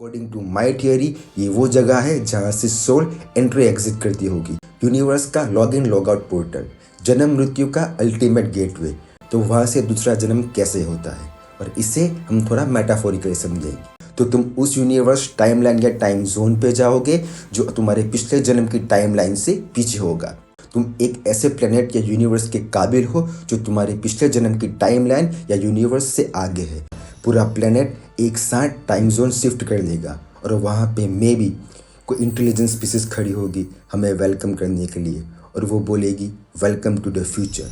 According to my theory ये वो जगह है जहाँ से सोल एंट्री एग्जिट करती होगी। यूनिवर्स का log in log out portal, जन्म मृत्यु का अल्टीमेट गेटवे। तो वहाँ से दूसरा जन्म कैसे होता है, और इसे हम थोड़ा मेटाफोरिकली समझेंगे। तो तुम उस यूनिवर्स टाइमलाइन या टाइम जोन पे जाओगे जो तुम्हारे पिछले जन्म की टाइमलाइन से पीछे होगा। तुम एक ऐसे प्लेनेट या यूनिवर्स के काबिल हो जो तुम्हारे पिछले जन्म की टाइमलाइन या यूनिवर्स से आगे है। पूरा प्लेनेट एक साथ टाइम जोन शिफ्ट कर लेगा और वहाँ पे मे बी कोई इंटेलिजेंट स्पीसीज खड़ी होगी हमें वेलकम करने के लिए, और वो बोलेगी वेलकम टू द फ्यूचर।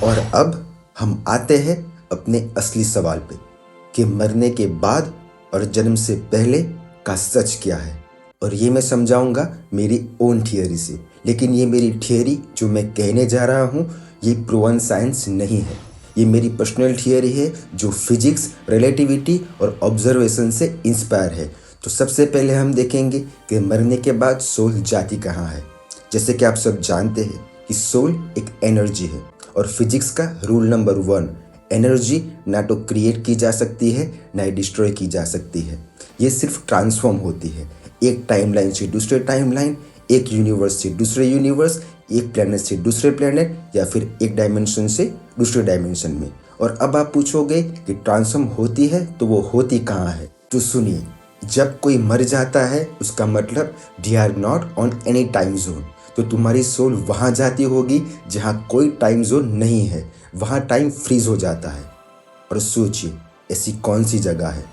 और अब हम आते हैं अपने असली सवाल पे कि मरने के बाद और जन्म से पहले का सच क्या है। और ये मैं समझाऊंगा मेरी ओन थियरी से, लेकिन ये मेरी थियरी जो मैं कहने जा रहा हूँ ये प्रूवन साइंस नहीं है। ये मेरी पर्सनल थियरी है जो फिजिक्स, रिलेटिविटी और ऑब्जर्वेशन से इंस्पायर है। तो सबसे पहले हम देखेंगे कि मरने के बाद सोल जाती कहाँ है। जैसे कि आप सब जानते हैं कि सोल एक एनर्जी है, और फिजिक्स का रूल नंबर 1, एनर्जी ना तो क्रिएट की जा सकती है ना ही डिस्ट्रॉय की जा सकती है। ये सिर्फ ट्रांसफॉर्म होती है, एक टाइमलाइन से दूसरे टाइमलाइन, एक यूनिवर्स से दूसरे यूनिवर्स, एक प्लेनेट से दूसरे प्लेनेट, या फिर एक डायमेंशन से दूसरे डायमेंशन में। और अब आप पूछोगे कि ट्रांसफॉर्म होती है तो वो होती कहाँ है। तो सुनिए, जब कोई मर जाता है उसका मतलब they are not on any time zone. तो तुम्हारी सोल वहाँ जाती होगी जहाँ कोई टाइम जोन नहीं है, वहाँ टाइम फ्रीज हो जाता है। और सोचिए ऐसी कौन सी जगह है।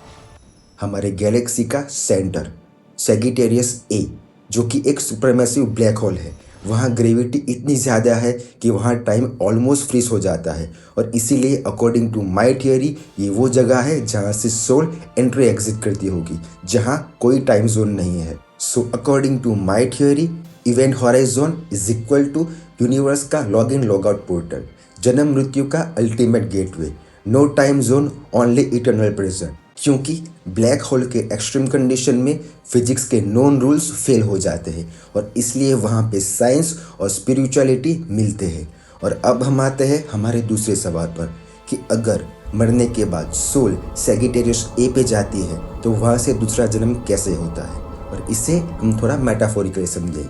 हमारे गैलेक्सी का सेंटर सैजिटेरियस ए, जो कि एक सुपरमैसिव ब्लैक होल है। वहाँ ग्रेविटी इतनी ज़्यादा है कि वहाँ टाइम ऑलमोस्ट फ्रीज हो जाता है, और इसीलिए अकॉर्डिंग टू माई थियरी ये वो जगह है जहाँ से सोल एंट्री एग्जिट करती होगी, जहाँ कोई टाइम जोन नहीं है। So according to my theory event horizon is equal to universe का log in log out portal, जन्म मृत्यु का ultimate gateway, no time zone only eternal present. क्योंकि ब्लैक होल के एक्सट्रीम कंडीशन में फिजिक्स के नोन रूल्स फेल हो जाते हैं, और इसलिए वहाँ पे साइंस और स्पिरिचुअलिटी मिलते हैं। और अब हम आते हैं हमारे दूसरे सवाल पर कि अगर मरने के बाद सोल सैजिटेरियस ए पे जाती है तो वहाँ से दूसरा जन्म कैसे होता है, और इसे हम थोड़ा मेटाफोरिकली समझेंगे।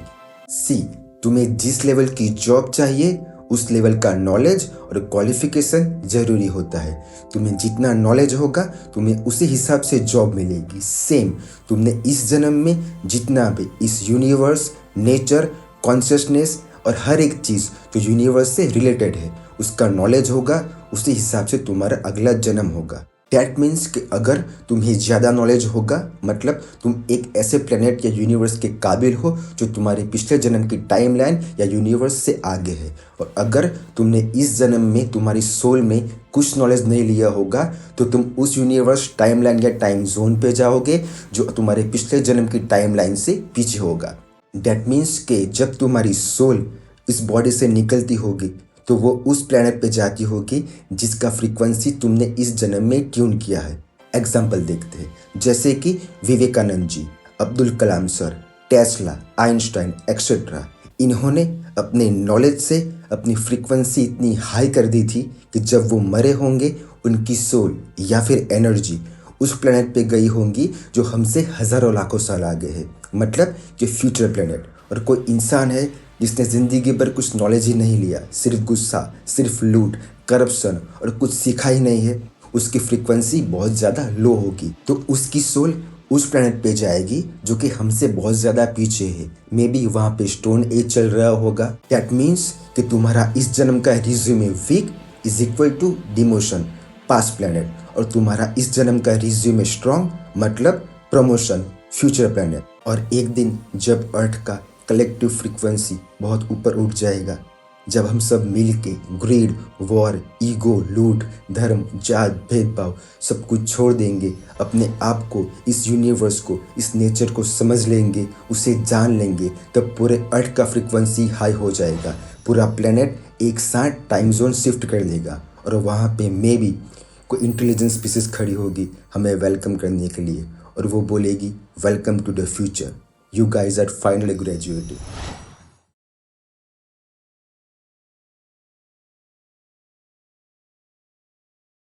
सी, तुम्हें जिस लेवल की जॉब चाहिए उस लेवल का नॉलेज और क्वालिफिकेशन जरूरी होता है। तुम्हें जितना नॉलेज होगा तुम्हें उसी हिसाब से जॉब मिलेगी। सेम तुमने इस जन्म में जितना भी इस यूनिवर्स, नेचर, कॉन्शियसनेस और हर एक चीज़ जो यूनिवर्स से रिलेटेड है उसका नॉलेज होगा, उसी हिसाब से तुम्हारा अगला जन्म होगा। डैट मीन्स कि अगर तुम्हें ज़्यादा नॉलेज होगा मतलब तुम एक ऐसे प्लेनेट या यूनिवर्स के काबिल हो जो तुम्हारे पिछले जन्म की टाइमलाइन या यूनिवर्स से आगे है। और अगर तुमने इस जन्म में तुम्हारी सोल में कुछ नॉलेज नहीं लिया होगा तो तुम उस यूनिवर्स टाइमलाइन या टाइम जोन पे जाओगे जो तुम्हारे पिछले जन्म की टाइमलाइन से पीछे होगा। डैट मीन्स कि जब तुम्हारी सोल इस बॉडी से निकलती होगी तो वो उस प्लेनेट पे जाती होगी जिसका फ्रीक्वेंसी तुमने इस जन्म में ट्यून किया है। एग्जाम्पल देखते हैं, जैसे कि Vivekananda ji, Abdul Kalam sir, Tesla, Einstein etcetera. इन्होंने अपने नॉलेज से अपनी फ्रीक्वेंसी इतनी हाई कर दी थी कि जब वो मरे होंगे उनकी सोल या फिर एनर्जी उस प्लेनेट पे गई होंगी जो हमसे हज़ारों लाखों साल आगे है, मतलब कि फ्यूचर प्लेनेट। और कोई इंसान है जिसने ज़िंदगी भर कुछ नॉलेज ही नहीं लिया, सिर्फ गुस्सा, सिर्फ लूट, करप्शन और कुछ सीखा ही नहीं है, उसकी फ्रीक्वेंसी बहुत ज़्यादा लो होगी। तो उसकी सोल उस प्लेनेट पे जाएगी जो कि हमसे बहुत ज़्यादा पीछे है। मे बी वहाँ पे स्टोन एज चल रहा होगा। दैट मीन्स कि तुम्हारा इस जन्म का resume weak is equal to demotion, past planet, और तुम्हारा इस जन्म का रिज्यूमे स्ट्रॉन्ग मतलब प्रमोशन, फ्यूचर प्लेनेट। और एक दिन जब अर्थ का कलेक्टिव फ्रीक्वेंसी बहुत ऊपर उठ जाएगा, जब हम सब मिल के ग्रीड, वॉर, ईगो, लूट, धर्म, जात, भेदभाव सब कुछ छोड़ देंगे, अपने आप को, इस यूनिवर्स को, इस नेचर को समझ लेंगे, उसे जान लेंगे, तब पूरे अर्थ का फ्रीक्वेंसी हाई हो जाएगा। पूरा प्लेनेट एक साथ टाइम जोन शिफ्ट कर लेगा, और वहाँ पे मे बी कोई इंटेलिजेंट स्पीसीज खड़ी होगी हमें वेलकम करने के लिए, और वो बोलेगी welcome to the future, you guys are finally graduating।